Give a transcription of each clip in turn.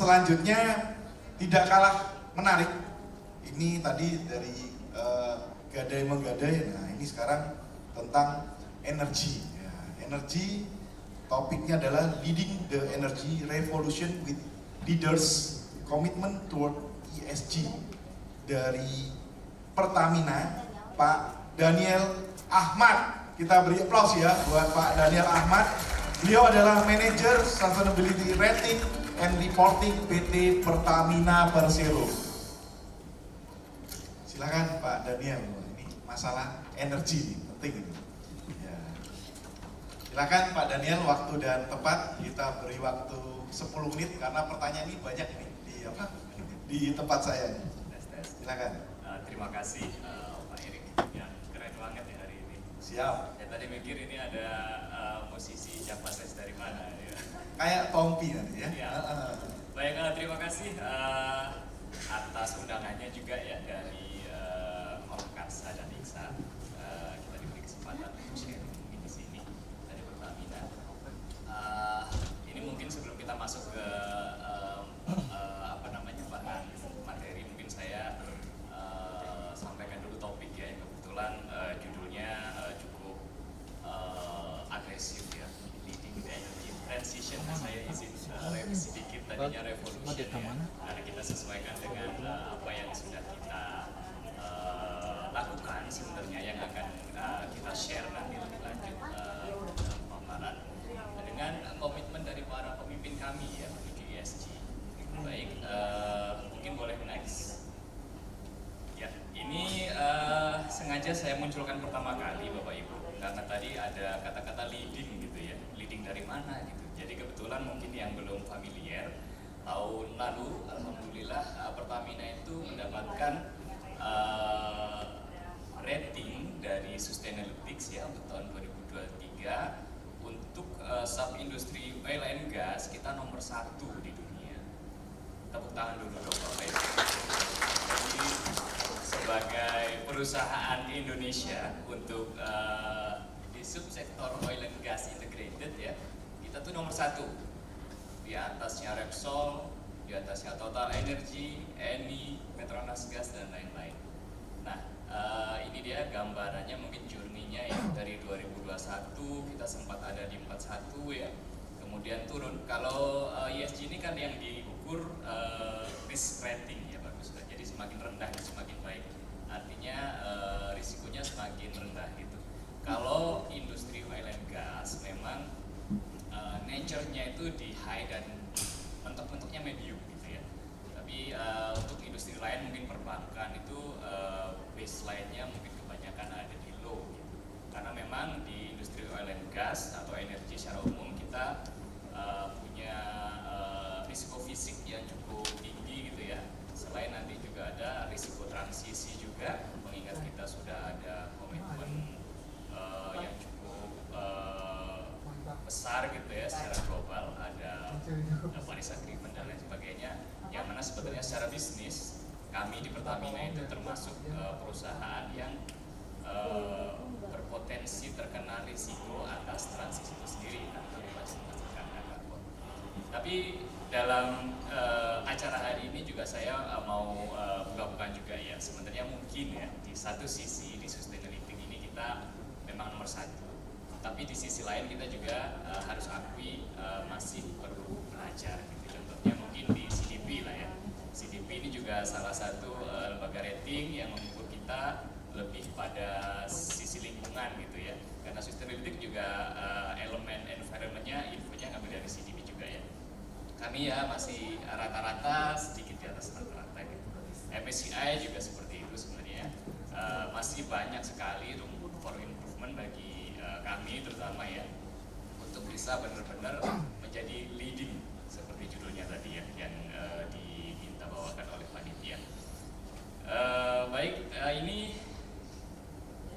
selanjutnya tidak kalah menarik. Ini tadi dari gadai menggadai. Nah ini sekarang tentang energi. Ya, energi topiknya adalah leading the energy revolution with leaders commitment toward ESG dari Pertamina, Pak Daniel Ahmad. Kita beri aplaus ya buat Pak Daniel Ahmad. Beliau adalah manajer sustainability rating and reporting PT Pertamina Persero. Silakan Pak Daniel, ini masalah energi nih, penting ini. Ya. Silakan Pak Daniel, waktu dan tempat kita beri waktu 10 menit karena pertanyaan ini banyak nih di tempat saya. Silakan. Terima kasih Pak Erik. Ya, keren banget ya hari ini. Siap. Saya tadi mikir ini ada musisi Java Ses dari mana ya. Kayak Tompi nanti ya. Ya. Baik, terima kasih atas undangannya juga ya dari Orkasa dan Iksa. Kita diberi kesempatan untuk sharing di sini dari Pertamina. Ini mungkin sebelum kita masuk ke bahan materi, mungkin saya sampaikan dulu topik ya. Kebetulan judulnya cukup agresif ya, leading the energy transition. Saya izin revisi sedikit, tadinya revolution ya, karena kita sesuaikan dengan apa yang sudah kita lakukan sebenarnya, yang akan kita share nanti lebih lanjut dalam pemaparan dengan komitmen dari para pemimpin kami ya menuju ESG. Baik, mungkin boleh next. Ya, ini sengaja saya munculkan pertama kali Bapak Ibu, karena tadi ada kata-kata leading gitu ya. Leading dari mana gitu. Jadi kebetulan mungkin yang belum familiar, tahun lalu alhamdulillah Pertamina itu mendapatkan rating dari Sustainalytics ya untuk tahun 2023 untuk sub industri oil and gas kita nomor 1 di dunia. Tepuk tangan dulu dong Bapak Ibu. Jadi sebagai perusahaan Indonesia untuk di subsektor oil and gas integrated ya, kita tuh nomor 1. Di atasnya Repsol, di atasnya Total Energy, Eni, Petronas Gas dan lain-lain. Nah, ini dia gambarannya, mungkin journey-nya ya, dari 2021 kita sempat ada di 41 ya, kemudian turun. Kalau ESG ini kan yang diukur risk rating ya, bagus. Jadi semakin rendah semakin baik, artinya risikonya semakin rendah gitu. Kalau industri oil and gas memang nature-nya itu di high dan bentuk-bentuknya medium gitu ya. Tapi untuk industri lain mungkin perbankan itu baseline-nya mungkin kebanyakan ada di low gitu. Karena memang di industri oil and gas atau energi secara umum kita punya risiko fisik yang cukup tinggi gitu ya. Selain nanti juga ada risiko transisi juga, mengingat kita sudah ada komitmen yang cukup besar gitu ya secara global, ada Paris Agreement dan lain sebagainya, yang mana sebetulnya secara bisnis kami di Pertamina itu termasuk perusahaan yang berpotensi terkena risiko atas transisi itu sendiri atau menghasilkan karbon. Tapi dalam acara hari ini juga saya mau buka-bukaan juga ya, sebenarnya mungkin ya di satu sisi di sustainability ini kita memang nomor 1, tapi di sisi lain kita juga harus akui masih perlu belajar gitu. Contohnya mungkin di CDP lah ya. CDP ini juga salah satu lembaga rating yang mengukur kita lebih pada sisi lingkungan gitu ya. Karena sustainability juga elemen environment-nya, infonya ngambil dari CDP juga ya. Kami ya masih rata-rata sedikit di atas rata-rata gitu. MSCI juga seperti itu sebenarnya. Masih banyak sekali room for improvement bagi kami terutama ya, untuk bisa benar-benar menjadi leading seperti judulnya tadi ya, yang diminta bawakan oleh panitia. Baik, ini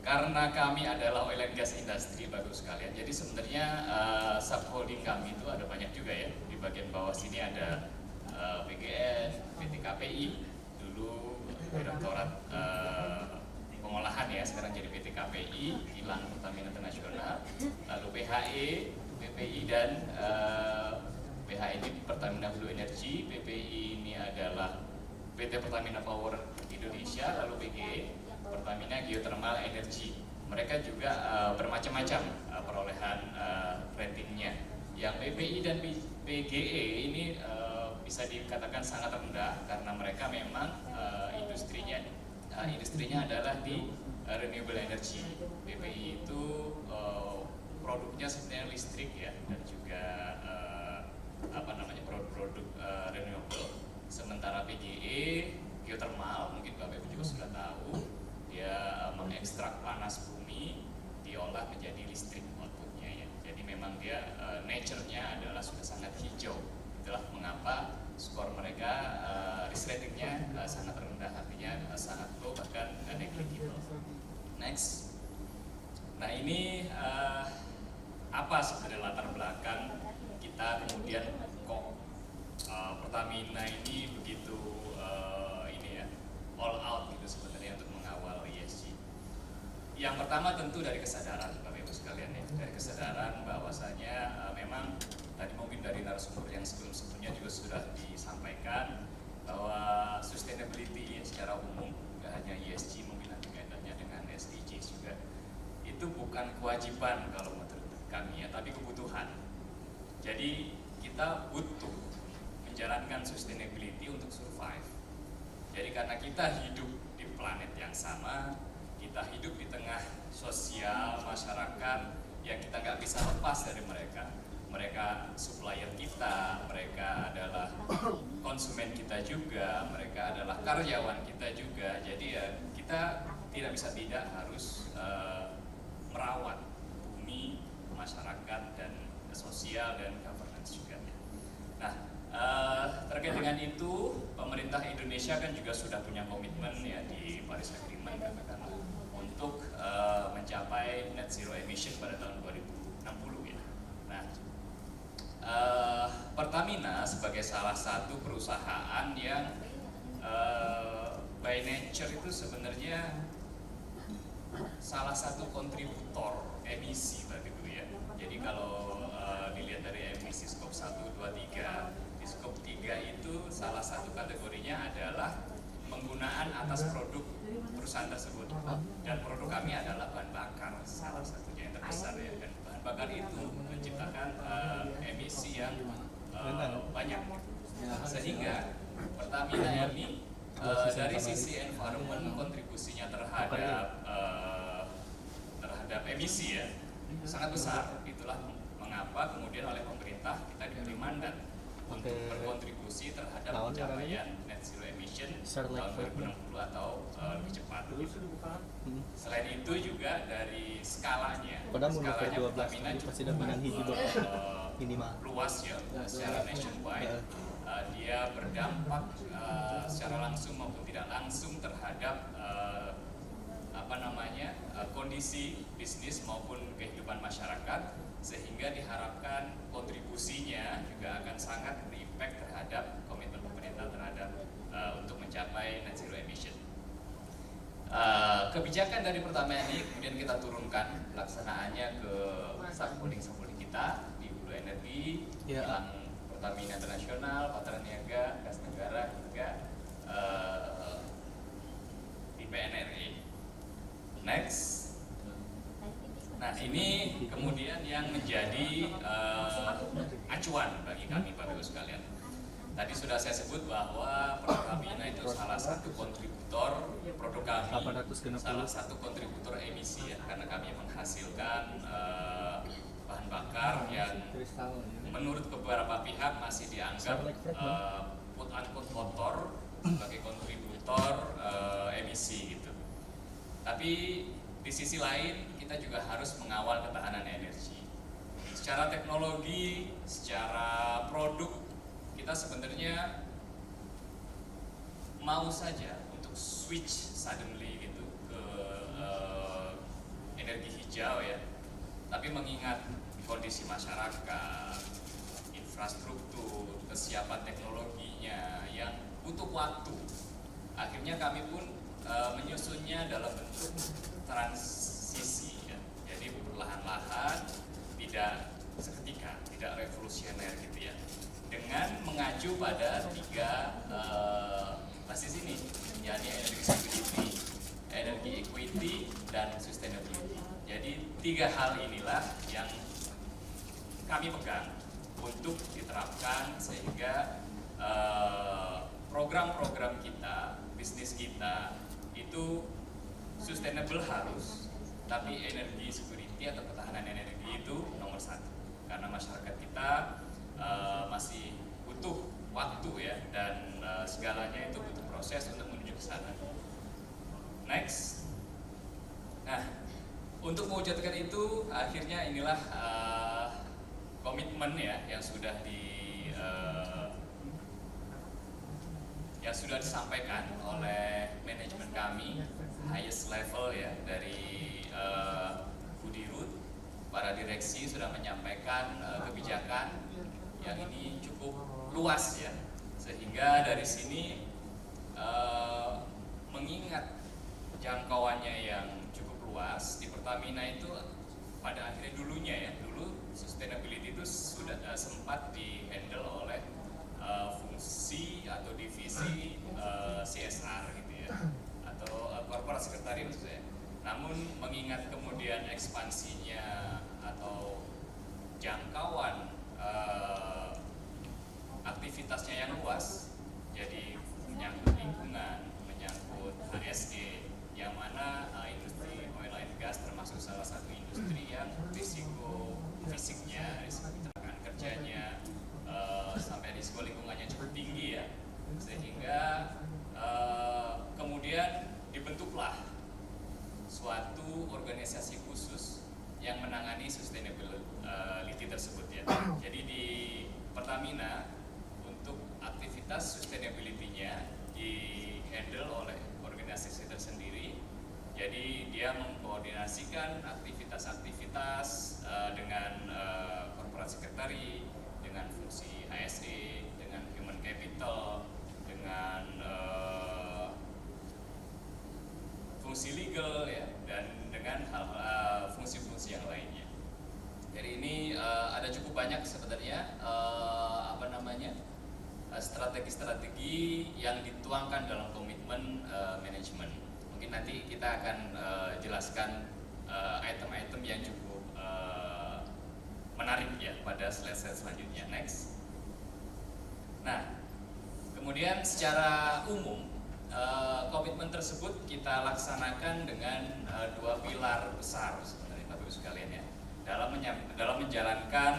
karena kami adalah oil and gas industry, bagus sekalian. Jadi sebenarnya subholding kami itu ada banyak juga ya. Di bagian bawah sini ada PGN, PT KPI, dulu Direktorat Pengolahan ya, sekarang jadi PT KPI, Kilang Pertamina Internasional, lalu PHE, PPI dan PH ini Pertamina Blue Energy, PPI ini adalah PT Pertamina Power Indonesia, lalu PGE Pertamina Geothermal Energy. Mereka juga bermacam-macam perolehan ratingnya. Yang PPI dan PGE ini bisa dikatakan sangat rendah karena mereka memang industrinya adalah di renewable energy. PPI itu produknya sebenarnya listrik ya, dan juga produk-produk renewable. Sementara PGE geothermal, mungkin Bapak Ibu juga sudah tahu, dia mengekstrak panas bumi, diolah menjadi listrik outputnya ya. Jadi memang dia nature-nya adalah sudah sangat hijau. Itulah mengapa skor mereka risk ratingnya sangat rendah, artinya sangat low, bahkan negligible. Next. Nah ini apa sebenarnya latar belakang kita kemudian kok Pertamina ini begitu all out gitu sebenarnya untuk mengawal ESG. Yang pertama tentu dari kesadaran Bapak Ibu sekalian ya, dari kesadaran bahwasanya memang tadi mungkin dari narasumber yang sebelumnya juga sudah disampaikan bahwa sustainability secara umum, tidak hanya ESG, mungkin nanti kaitannya dengan SDGs juga, itu bukan kewajiban kalau menurut kami ya, tapi kebutuhan. Jadi kita butuh menjalankan sustainability untuk survive. Jadi karena kita hidup di planet yang sama, kita hidup di tengah sosial masyarakat yang kita nggak bisa lepas dari mereka. Mereka supplier kita, mereka adalah konsumen kita juga, mereka adalah karyawan kita juga. Jadi ya kita tidak bisa tidak harus merawat bumi, masyarakat, dan sosial dan governance juga. Nah, terkait dengan itu, pemerintah Indonesia kan juga sudah punya komitmen ya di Paris Agreement katakanlah untuk mencapai net zero emission pada tahun 2060 ya. Nah, Pertamina sebagai salah satu perusahaan yang by nature itu sebenarnya salah satu kontributor emisi Bapak Ibu ya. Jadi kalau dilihat dari emisi skop 1, 2, 3, di skop 3 itu salah satu kategorinya adalah penggunaan atas produk perusahaan tersebut, dan produk kami adalah bahan bakar salah satunya yang terbesar ya, dan bahan bakar itu menciptakan emisi yang banyak, sehingga Pertamina ini dari sisi environment kontribusinya terhadap emisi ya sangat besar. Itulah mengapa kemudian oleh pemerintah kita diberi mandat untuk berkontribusi terhadap pencapaian net zero emission tahun 2060 atau lebih cepat. Selain itu juga dari skalanya Pertamina cukup luas ya secara nationwide. Dia berdampak secara langsung maupun tidak langsung terhadap kondisi bisnis maupun kehidupan masyarakat, sehingga diharapkan kontribusinya juga akan sangat berimpact terhadap komitmen pemerintah terhadap untuk mencapai net zero emission. Kebijakan dari Pertamina ini kemudian kita turunkan pelaksanaannya ke subholding kita di Hulu Energi, Kilang Pertamina Internasional, Patraniaga, Gas Negara, hingga di PNRI. Next. Nah ini kemudian yang menjadi acuan bagi kami Bapak Ibu sekalian. Tadi sudah saya sebut bahwa Pertamina itu salah satu kontributor produk kami, salah satu kontributor emisi ya, karena kami menghasilkan bahan bakar yang menurut beberapa pihak masih dianggap quote-unquote kotor sebagai kontributor emisi gitu. Tapi di sisi lain kita juga harus mengawal ketahanan energi. Secara teknologi, secara produk, kita sebenarnya mau saja untuk switch suddenly gitu ke energi hijau ya. Tapi mengingat kondisi masyarakat, infrastruktur, kesiapan teknologinya yang butuh waktu, akhirnya kami pun menyusunnya dalam bentuk transisi ya. Jadi perlahan-lahan, tidak seketika, tidak revolusioner gitu ya. dengan mengacu pada tiga basis ini, yakni energi security, energi equity, dan sustainability. Jadi tiga hal inilah yang kami pegang untuk diterapkan sehingga program-program kita, bisnis kita itu sustainable harus, tapi energi security atau ketahanan energi itu nomor satu. Karena masyarakat kita masih butuh waktu ya, dan segalanya itu butuh proses untuk menuju ke sana. Next. Nah, untuk mewujudkan itu akhirnya inilah komitmen ya yang sudah disampaikan oleh manajemen kami, highest level ya, dari Budirut. Para direksi sudah menyampaikan kebijakan yang ini cukup luas ya, sehingga dari sini mengingat jangkauannya yang cukup luas di Pertamina itu pada akhirnya dulu sustainability itu sudah sempat dihandle oleh fungsi atau divisi CSR gitu ya, atau corporate secretary maksudnya. Namun mengingat kemudian ekspansinya atau jangkauan aktivitasnya yang luas, jadi menyangkut lingkungan, menyangkut HSE, yang mana industri oil and gas termasuk salah satu industri yang risiko fisiknya, risiko kecelakaan kerjanya, sampai risiko lingkungannya cukup tinggi ya, sehingga kemudian dibentuklah suatu organisasi khusus yang menangani sustainability tersebut ya. Jadi di Pertamina untuk aktivitas sustainability-nya di-handle oleh organisasi tersendiri. Jadi dia mengkoordinasikan aktivitas-aktivitas dengan corporate secretary, dengan fungsi HSE, dengan human capital, dengan fungsi legal ya, dan dengan fungsi-fungsi yang lainnya. Jadi ini ada cukup banyak sebenarnya strategi-strategi yang dituangkan dalam komitmen manajemen. Mungkin nanti kita akan jelaskan item-item yang cukup menarik ya pada slide selanjutnya. Next. Nah, kemudian secara umum komitmen tersebut kita laksanakan dengan dua pilar besar sebenarnya Bapak Ibu sekalian ya, dalam menjalankan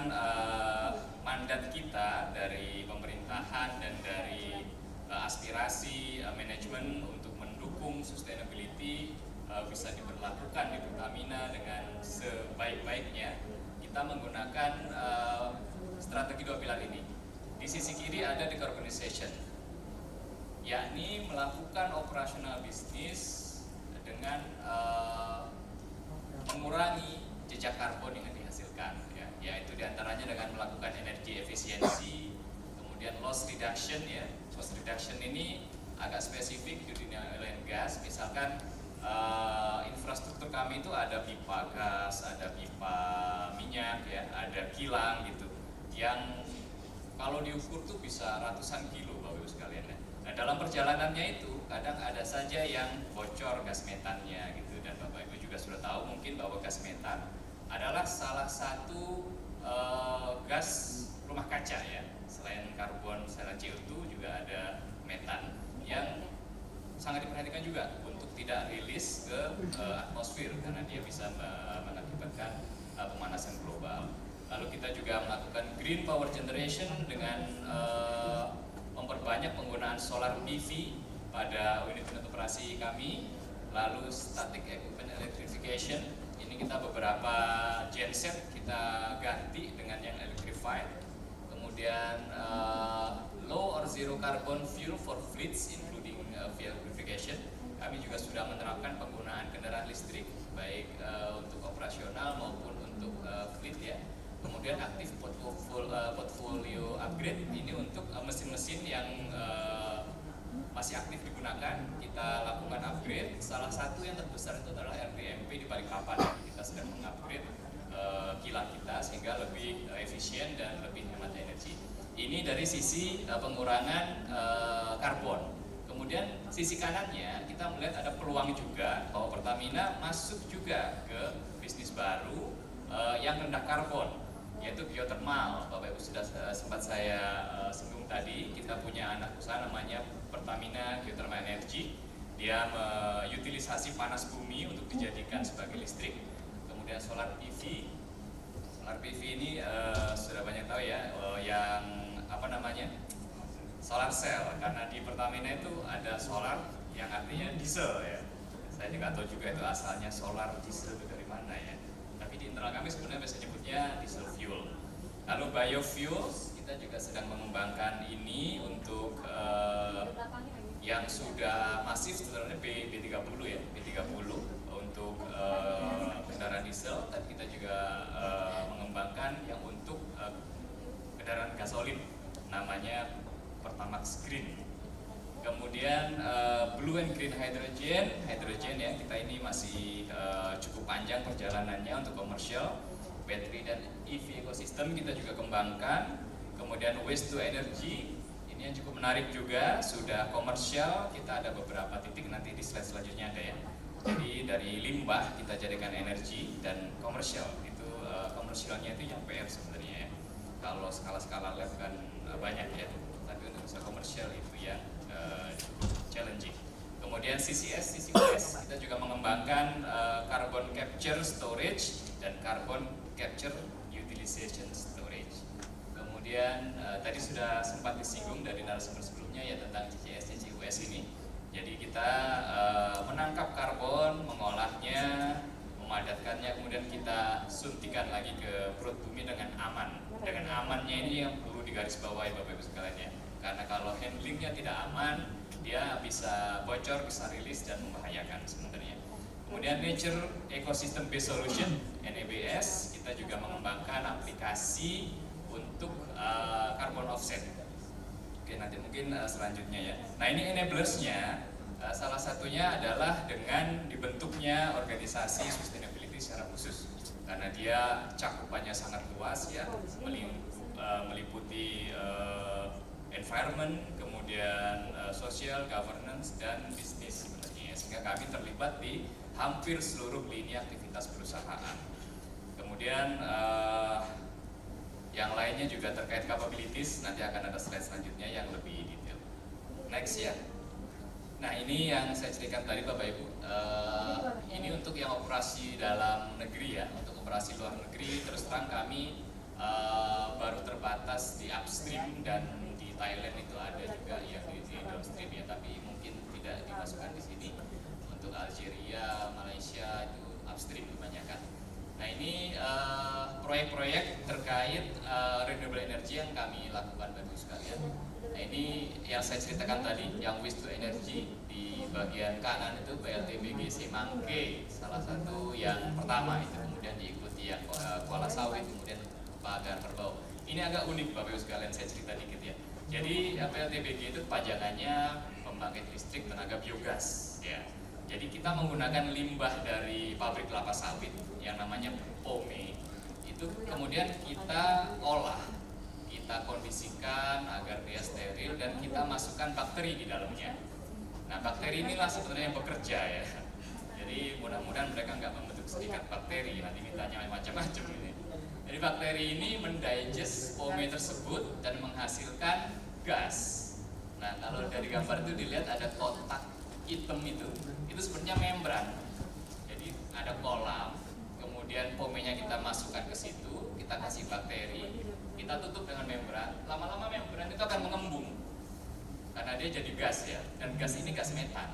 mandat kita dari pemerintahan dan dari aspirasi manajemen untuk mendukung sustainability bisa diberlakukan di Pertamina dengan sebaik-baiknya. Kita menggunakan strategi dua pilar ini. Di sisi kiri ada decarbonization, yakni melakukan operasional bisnis dengan mengurangi jejak karbon yang dihasilkan ya, yaitu diantaranya dengan melakukan energi efisiensi, kemudian loss reduction ya. Loss reduction ini agak spesifik di dunia oil and gas, misalkan infrastruktur kami itu ada pipa gas, ada pipa minyak ya, ada kilang gitu, yang kalau diukur tuh bisa ratusan kilo Bapak Ibu sekalian ya. Nah, dalam perjalanannya itu kadang ada saja yang bocor gas metannya gitu, dan Bapak Ibu juga sudah tahu mungkin bahwa gas metan adalah salah satu gas rumah kaca ya. Selain karbon, selain CO2 juga ada metan yang sangat diperhatikan juga untuk tidak rilis ke atmosfer karena dia bisa mengakibatkan pemanasan global. Lalu kita juga melakukan green power generation dengan memperbanyak penggunaan solar PV pada unit-unit operasi kami. Lalu static equipment electrification, ini kita beberapa genset kita ganti dengan yang electrified. Kemudian low or zero carbon fuel for fleets including fuel purification. Kami juga sudah menerapkan penggunaan kendaraan listrik baik untuk operasional maupun untuk fleet ya. Kemudian aktif portfolio upgrade, ini untuk mesin-mesin yang masih aktif digunakan, kita lakukan upgrade. Salah satu yang terbesar itu adalah RDMP di Balikpapan. Kita sedang mengupgrade kilang kita sehingga lebih efisien dan lebih hemat energi. Ini dari sisi pengurangan karbon. Kemudian sisi kanannya kita melihat ada peluang juga bahwa Pertamina masuk juga ke bisnis baru yang rendah karbon, yaitu geothermal. Bapak Ibu sudah sempat saya singgung tadi, kita punya anak usaha namanya Pertamina Geothermal Energy. Dia mengutilisasi panas bumi untuk dijadikan sebagai listrik. Kemudian solar PV. Solar PV ini sudah banyak tahu ya, yang apa namanya? Solar cell, karena di Pertamina itu ada solar yang artinya diesel ya. Saya juga tahu juga itu asalnya solar diesel itu dari mana ya. Tapi di internal kami sebenarnya biasa nyebutnya diesel fuel. Lalu biofuels kita juga sedang mengembangkan ini untuk yang sudah masif sebenarnya B30 ya, B30 untuk kendaraan diesel. Tapi kita juga mengembangkan yang untuk kendaraan gasolin, namanya Pertamax Green. Kemudian blue and green hydrogen ya, kita ini masih cukup panjang perjalanannya untuk komersial. Battery dan EV ekosistem kita juga kembangkan. Kemudian waste to energy, ini yang cukup menarik juga, sudah komersial. Kita ada beberapa titik, nanti di slide selanjutnya ada ya. Jadi dari limbah kita jadikan energi dan komersial. Itu komersialnya itu yang PR sebenarnya ya. Kalau skala-skala lab kan banyak ya, tapi untuk bisa komersial itu ya challenging. Kemudian CCS kita juga mengembangkan carbon capture storage dan carbon capture utilization storage. Kemudian tadi sudah sempat disinggung dari narasumber sebelumnya ya tentang CCS CCUS ini. Jadi kita menangkap karbon, mengolahnya, memadatkannya, kemudian kita suntikan lagi ke perut bumi dengan aman. Dengan amannya ini yang perlu digarisbawahi Bapak Ibu sekalian ya. Karena kalau handlingnya tidak aman, dia bisa bocor, bisa rilis dan membahayakan sebenarnya. Kemudian Nature Ecosystem Based Solution (NEBS), kita juga mengembangkan aplikasi untuk carbon offset. Oke, nanti mungkin selanjutnya ya. Nah, ini enablers-nya salah satunya adalah dengan dibentuknya organisasi sustainability secara khusus. Karena dia cakupannya sangat luas ya, meliputi environment, kemudian social, governance, dan bisnis sebenarnya. Sehingga kami terlibat di hampir seluruh lini aktivitas perusahaan. Kemudian yang lainnya juga terkait capabilities, nanti akan ada slide selanjutnya yang lebih detail. Next ya. Nah, ini yang saya ceritakan tadi Bapak Ibu. Ini untuk yang operasi dalam negeri ya, untuk operasi luar negeri. Terus terang kami baru terbatas di upstream dan di Thailand itu ada juga yang di downstream ya, tapi mungkin tidak dimasukkan di sini. Untuk Algeria, Malaysia itu upstream kebanyakan. Nah, ini proyek-proyek terkait renewable energy yang kami lakukan Bapak Ibu sekalian. Nah, ini yang saya ceritakan tadi, yang waste to energy di bagian kanan itu PLTBG Semangke, salah satu yang pertama itu, kemudian diikuti yang Kuala Sawit, kemudian Pagar Perbau. Ini agak unik Bapak Ibu sekalian, saya cerita dikit ya. Jadi PLTBG itu pajangannya pembangkit listrik tenaga biogas ya. Jadi kita menggunakan limbah dari pabrik kelapa sawit yang namanya pome, itu kemudian kita olah, kita kondisikan agar dia steril dan kita masukkan bakteri di dalamnya. Nah, bakteri inilah sebenarnya yang bekerja ya. Jadi mudah-mudahan mereka nggak membentuk serikat bakteri, nanti mintanya macam-macam ini. Jadi bakteri ini mendigest pome tersebut dan menghasilkan gas. Nah, kalau dari gambar itu dilihat ada kotak hitam itu sebenarnya membran. Jadi ada kolam, kemudian pomenya kita masukkan ke situ, kita kasih bakteri, kita tutup dengan membran. Lama-lama membran itu akan mengembung karena dia jadi gas ya, dan gas ini gas metan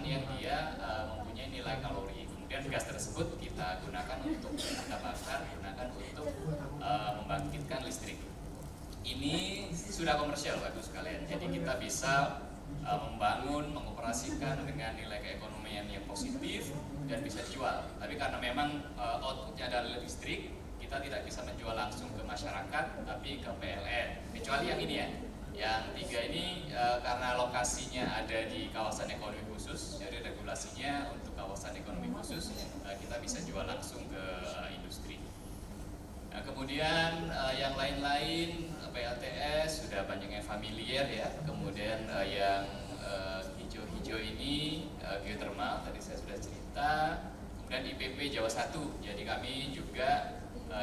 yang dia mempunyai nilai kalori. Kemudian gas tersebut kita gunakan untuk kita bakar, gunakan untuk membangkitkan listrik. Ini sudah komersial Bapak Ibu sekalian, jadi kita bisa membangun, mengoperasikan dengan nilai keekonomian yang positif dan bisa dijual. Tapi karena memang outputnya adalah listrik, kita tidak bisa menjual langsung ke masyarakat, tapi ke PLN. Kecuali yang ini ya, yang tiga ini karena lokasinya ada di kawasan ekonomi khusus, jadi regulasinya untuk kawasan ekonomi khusus kita bisa jual langsung ke industri. Nah, kemudian yang lain-lain PLTS sudah banyak yang familiar ya. Kemudian yang hijau-hijau ini geothermal tadi saya sudah cerita. Kemudian IPP Jawa 1. Jadi kami juga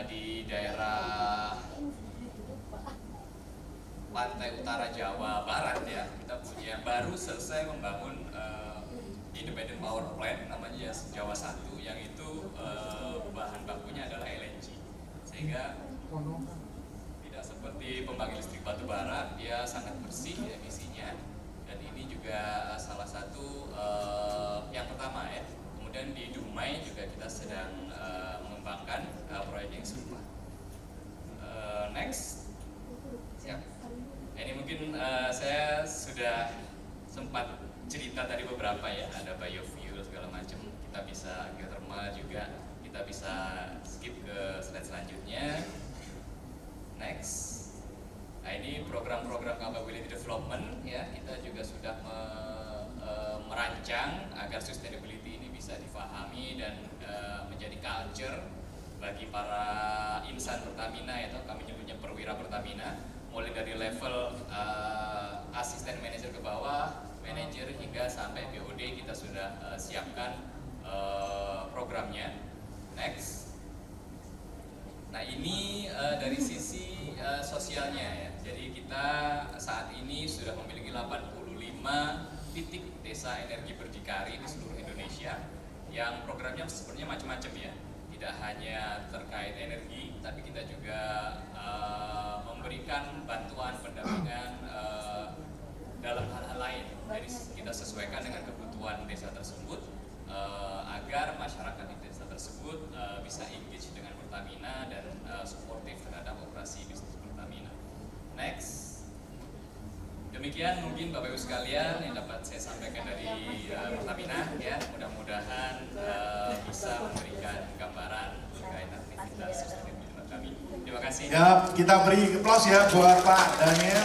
di daerah pantai utara Jawa Barat ya, kita punya baru selesai membangun independent power plant namanya Jawa 1 yang itu bahan bakunya adalah LNG, sehingga tidak seperti pembangkit listrik batu bara, dia sangat bersih emisinya, dan ini juga salah satu yang pertama ya. Kemudian di Dumai juga kita sedang mengembangkan proyek yang serupa. Next, siap. Ini mungkin saya sudah sempat cerita tadi beberapa ya, ada biofuel segala macam. Kita bisa geothermal juga. Kita bisa skip ke slide selanjutnya. Next. Nah, ini program-program capability development ya. Kita juga sudah merancang agar sustainability ini bisa difahami dan menjadi culture bagi para insan Pertamina, yaitu kami nyebutnya perwira Pertamina, mulai dari level asisten manajer ke bawah, manajer hingga sampai BOD kita sudah siapkan programnya. Next. Nah, ini dari sisi sosialnya ya. Jadi kita saat ini sudah memiliki 85 titik desa energi berdikari di seluruh Indonesia yang programnya sebenarnya macam-macam ya. Tidak hanya terkait energi, tapi kita juga memberikan bantuan pendampingan dalam hal-hal lain. Jadi kita sesuaikan dengan kebutuhan desa tersebut agar masyarakat di desa tersebut bisa engage dengan Pertamina dan suportif terhadap operasi bisnis Pertamina. Next. Demikian mungkin Bapak Ibu sekalian yang dapat saya sampaikan dari Pertamina ya. Mudah-mudahan bisa memberikan gambaran terkait aktivitas sustainability kami. Terima kasih. Ya, kita beri aplaus ya buat Pak Daniel.